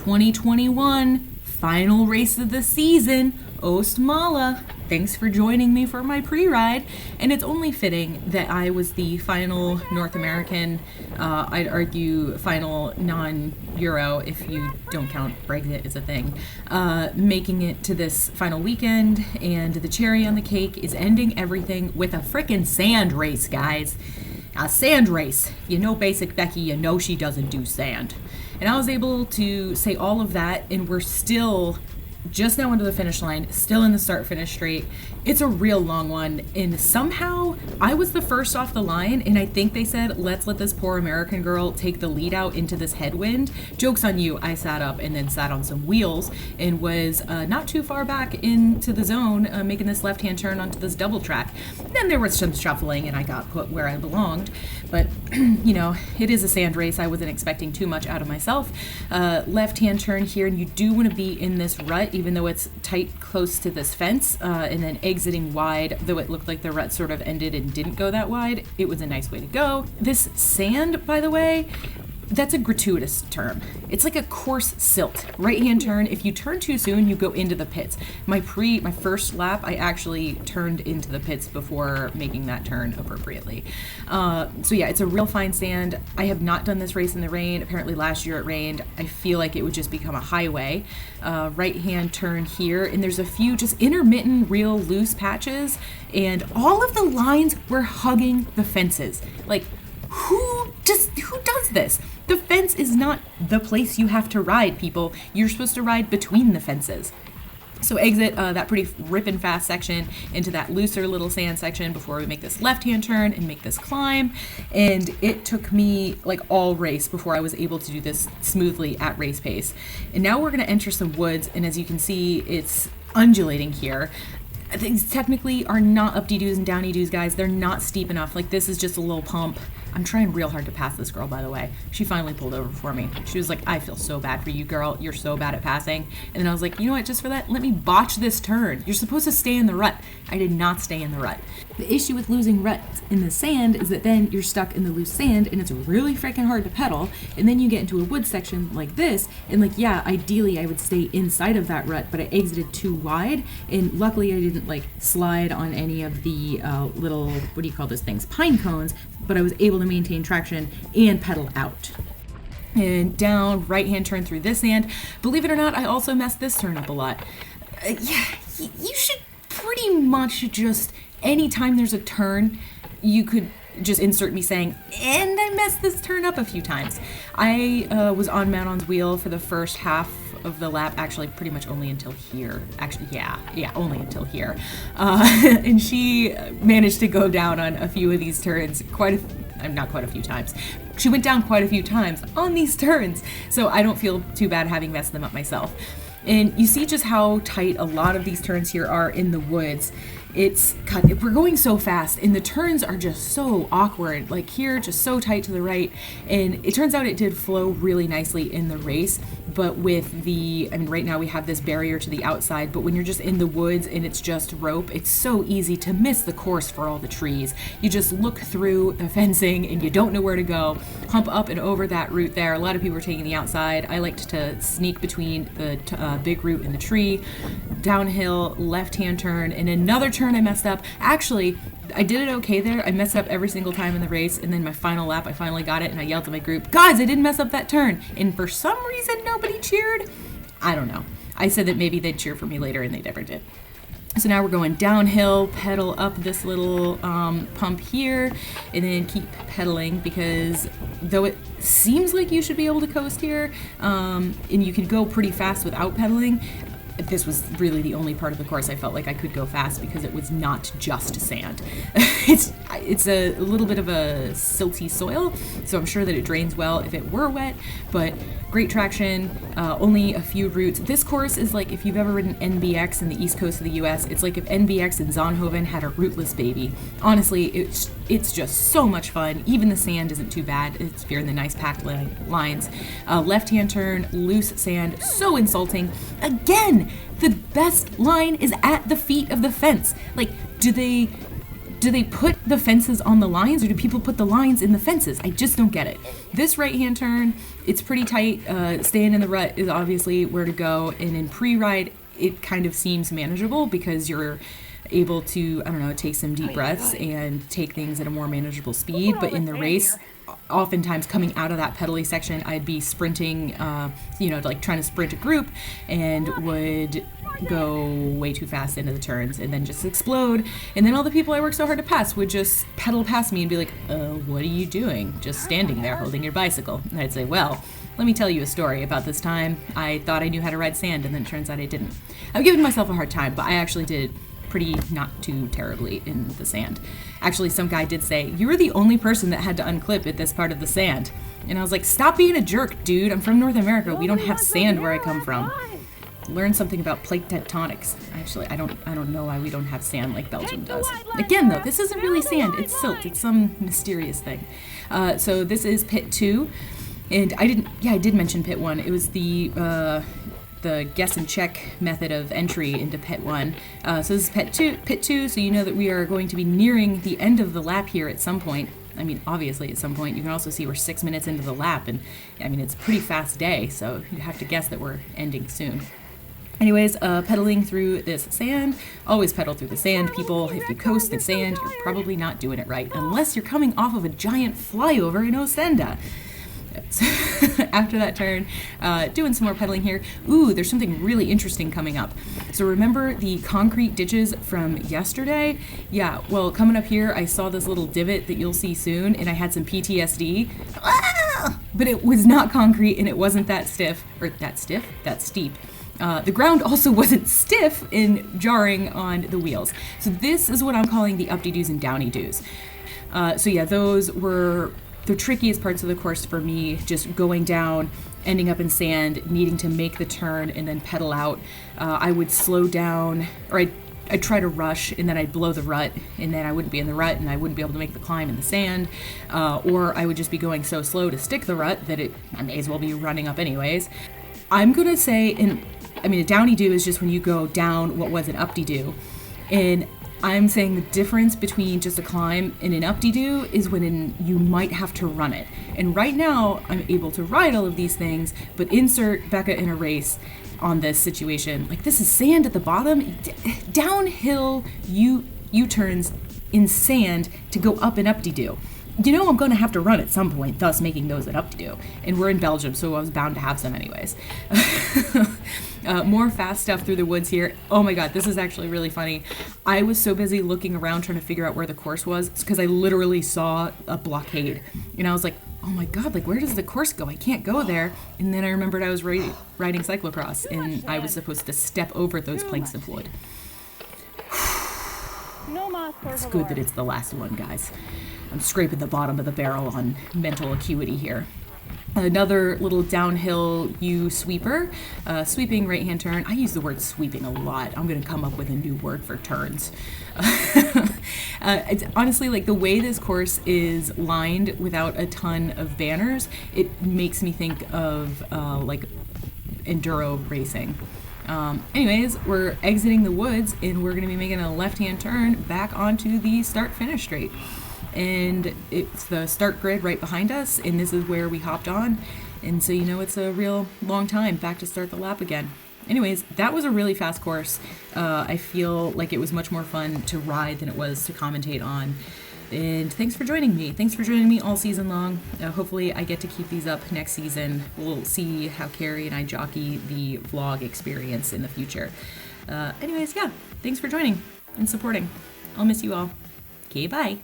2021 final race of the season, Oostmalle. Thanks for joining me for my pre-ride, and it's only fitting that I was the final North American, I'd argue final non-Euro, if you don't count Brexit as a thing, making it to this final weekend, and the cherry on the cake is ending everything with a frickin' sand race, guys. A sand race. You know Basic Becky, you know she doesn't do sand. And I was able to say all of that, and we're still just now into the finish line, still in the start-finish straight. It's a real long one, and somehow I was the first off the line, and I think they said, let's let this poor American girl take the lead out into this headwind. Joke's on you, I sat up and then sat on some wheels and was not too far back into the zone, making this left-hand turn onto this double track. Then there was some shuffling, and I got put where I belonged, but you know, it is a sand race. I wasn't expecting too much out of myself. Left-hand turn here, and you do want to be in this rut, even though it's tight close to this fence, and then exiting wide, though it looked like the rut sort of ended and didn't go that wide. It was a nice way to go. This sand, by the way, that's a gratuitous term. It's like a coarse silt. Right-hand turn, if you turn too soon, you go into the pits. My first lap, I actually turned into the pits before making that turn appropriately. So yeah, it's a real fine sand. I have not done this race in the rain. Apparently last year it rained. I feel like it would just become a highway. Right-hand turn here, and there's a few just intermittent, real loose patches, and all of the lines were hugging the fences. Like, who does this? The fence is not the place you have to ride, people. You're supposed to ride between the fences. So exit that pretty ripping fast section into that looser little sand section before we make this left-hand turn and make this climb. And it took me like all race before I was able to do this smoothly at race pace. And now we're going to enter some woods, and as you can see, it's undulating here. Things technically are not up-y doos and downy doos, guys. They're not steep enough. Like, this is just a little pump. I'm trying real hard to pass this girl, by the way. She finally pulled over for me. She was like, I feel so bad for you, girl. You're so bad at passing. And then I was like, you know what? Just for that, let me botch this turn. You're supposed to stay in the rut. I did not stay in the rut. The issue with losing ruts in the sand is that then you're stuck in the loose sand, and it's really freaking hard to pedal. And then you get into a wood section like this, and like, yeah, ideally I would stay inside of that rut, but I exited too wide. And luckily I didn't like slide on any of the little, what do you call those things? Pine cones, but I was able to maintain traction and pedal out. And down, right-hand turn through this sand. Believe it or not, I also messed this turn up a lot. Yeah, you should pretty much just, anytime there's a turn, you could just insert me saying, and I messed this turn up a few times. I was on Manon's wheel for the first half of the lap, actually pretty much only until here. Actually, yeah, only until here. And she managed to go down on a few of these turns, not quite a few times. She went down quite a few times on these turns, so I don't feel too bad having messed them up myself. And you see just how tight a lot of these turns here are in the woods. We're going so fast, and the turns are just so awkward. Like here, just so tight to the right, and it turns out it did flow really nicely in the race, but right now we have this barrier to the outside, but when you're just in the woods and it's just rope, it's so easy to miss the course for all the trees. You just look through the fencing and you don't know where to go. Hump up and over that route there. A lot of people are taking the outside. I liked to sneak between the big root and the tree. Downhill, left-hand turn, and another turn I messed up. Actually, I did it okay there. I messed up every single time in the race, and then my final lap, I finally got it, and I yelled at my group, guys, I didn't mess up that turn. And for some reason, nobody cheered. I don't know. I said that maybe they'd cheer for me later, and they never did. So now we're going downhill, pedal up this little pump here, and then keep pedaling, because though it seems like you should be able to coast here, and you can go pretty fast without pedaling, this was really the only part of the course I felt like I could go fast, because it was not just sand. It's a little bit of a silty soil, so I'm sure that it drains well if it were wet, but great traction, only a few routes. This course is like if you've ever ridden NBX in the east coast of the US, it's like if NBX in Zonhoven had a rootless baby. Honestly, it's just so much fun. Even the sand isn't too bad if you're in the nice packed lines. Left-hand turn, loose sand, so insulting. Again, the best line is at the feet of the fence. Like, do Do they put the fences on the lines, or do people put the lines in the fences? I just don't get it. This right-hand turn, it's pretty tight. Staying in the rut is obviously where to go. And in pre-ride, it kind of seems manageable because you're able to, I don't know, take some deep breaths and take things at a more manageable speed. But in the race, oftentimes coming out of that pedally section, I'd be sprinting, like trying to sprint a group, and would go way too fast into the turns and then just explode. And then all the people I worked so hard to pass would just pedal past me and be like, what are you doing? Just standing there holding your bicycle. And I'd say, well, let me tell you a story about this time I thought I knew how to ride sand, and then it turns out I didn't. I've given myself a hard time, but I actually did pretty not too terribly in the sand. Actually, some guy did say, you were the only person that had to unclip at this part of the sand. And I was like, stop being a jerk, dude. I'm from North America. We don't have sand where I come from. Learn something about plate tectonics. Actually, I don't know why we don't have sand like Belgium does. Again, though, this isn't really sand. It's silt. It's some mysterious thing. So this is pit 2. And I did mention pit 1. It was the guess and check method of entry into pit 1. So this is pit 2, so you know that we are going to be nearing the end of the lap here at some point. I mean, obviously at some point. You can also see we're 6 minutes into the lap, and I mean, it's a pretty fast day, so you'd have to guess that we're ending soon. Anyways, pedaling through this sand. Always pedal through the sand, people. If you coast in sand, you're probably not doing it right, unless you're coming off of a giant flyover in Ostende. After that turn, doing some more pedaling here. Ooh, there's something really interesting coming up. So remember the concrete ditches from yesterday? Yeah, well, coming up here, I saw this little divot that you'll see soon, and I had some PTSD. Ah! But it was not concrete, and it wasn't that steep. The ground also wasn't stiff and jarring on the wheels. So this is what I'm calling the up-de-doos and downy-doos. So yeah, those were the trickiest parts of the course for me, just going down, ending up in sand, needing to make the turn and then pedal out. I would slow down, or I'd try to rush, and then I'd blow the rut, and then I wouldn't be in the rut, and I wouldn't be able to make the climb in the sand. Or I would just be going so slow to stick the rut that I may as well be running up anyways. I'm going to say, a downy-do is just when you go down what was an up-de-do. And I'm saying the difference between just a climb and an up-de-do is when you might have to run it. And right now, I'm able to ride all of these things, but insert Becca in a race on this situation. Like, this is sand at the bottom, downhill U-turns in sand to go up an up-de-do. You know I'm going to have to run at some point, thus making those an up-de-do. And we're in Belgium, so I was bound to have some anyways. More fast stuff through the woods here. Oh my god, this is actually really funny. I was so busy looking around trying to figure out where the course was, because I literally saw a blockade. And I was like, oh my god, like, where does the course go? I can't go there. And then I remembered I was riding cyclocross, and I was supposed to step over those planks of wood. It's good that it's the last one, guys. I'm scraping the bottom of the barrel on mental acuity here. Another little downhill U-sweeper, sweeping right-hand turn. I use the word sweeping a lot. I'm going to come up with a new word for turns. It's honestly, like, the way this course is lined without a ton of banners, it makes me think of like enduro racing. Anyways, we're exiting the woods, and we're going to be making a left-hand turn back onto the start-finish straight. And it's the start grid right behind us, and this is where we hopped on. And so, you know, it's a real long time back to start the lap again. Anyways, that was a really fast course. I feel like it was much more fun to ride than it was to commentate on. And thanks for joining me. Thanks for joining me all season long. Hopefully I get to keep these up next season. We'll see how Carrie and I jockey the vlog experience in the future. Anyways, yeah, thanks for joining and supporting. I'll miss you all. Okay, bye.